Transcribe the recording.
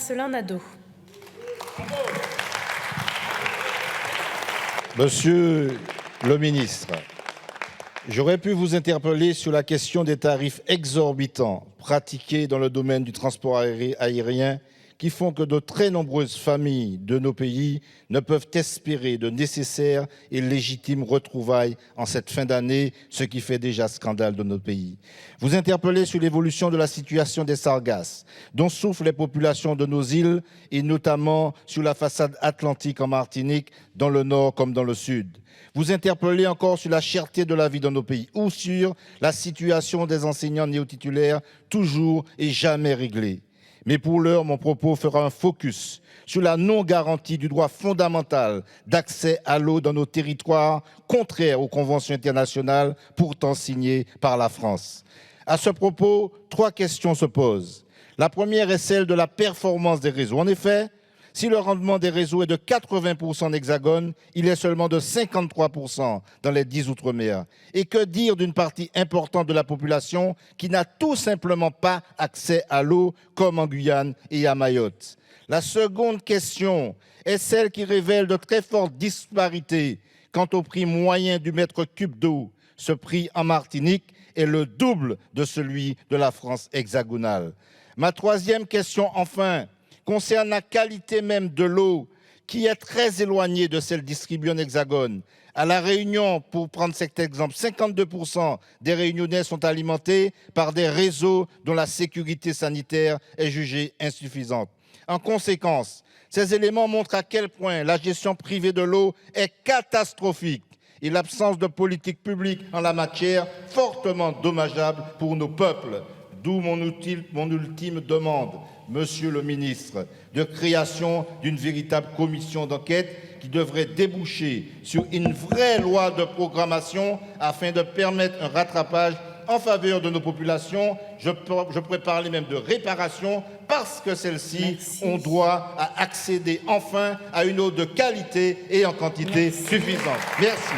Marcelin Nadeau. Monsieur le ministre, j'aurais pu vous interpeller sur la question des tarifs exorbitants pratiqués dans le domaine du transport aérien qui font que de très nombreuses familles de nos pays ne peuvent espérer de nécessaires et légitimes retrouvailles en cette fin d'année, ce qui fait déjà scandale de notre pays. Vous interpellez sur l'évolution de la situation des sargasses, dont souffrent les populations de nos îles, et notamment sur la façade atlantique en Martinique, dans le nord comme dans le sud. Vous interpellez encore sur la cherté de la vie dans nos pays, ou sur la situation des enseignants néo-titulaires, toujours et jamais réglée. Mais pour l'heure, mon propos fera un focus sur la non-garantie du droit fondamental d'accès à l'eau dans nos territoires, contraire aux conventions internationales pourtant signées par la France. À ce propos, 3 questions se posent. La première est celle de la performance des réseaux. En effet, si le rendement des réseaux est de 80% en Hexagone, il est seulement de 53% dans les 10 Outre-mer. Et que dire d'une partie importante de la population qui n'a tout simplement pas accès à l'eau, comme en Guyane et à Mayotte? La seconde question est celle qui révèle de très fortes disparités quant au prix moyen du mètre cube d'eau. Ce prix en Martinique est le double de celui de la France hexagonale. Ma troisième question, enfin, concerne la qualité même de l'eau, qui est très éloignée de celle distribuée en Hexagone. À La Réunion, pour prendre cet exemple, 52% des Réunionnais sont alimentés par des réseaux dont la sécurité sanitaire est jugée insuffisante. En conséquence, ces éléments montrent à quel point la gestion privée de l'eau est catastrophique et l'absence de politique publique en la matière fortement dommageable pour nos peuples. D'où mon ultime demande, Monsieur le ministre, de création d'une véritable commission d'enquête qui devrait déboucher sur une vraie loi de programmation afin de permettre un rattrapage en faveur de nos populations. Je pourrais parler même de réparation parce que celles-ci ont droit à accéder enfin à une eau de qualité et en quantité suffisante. Merci.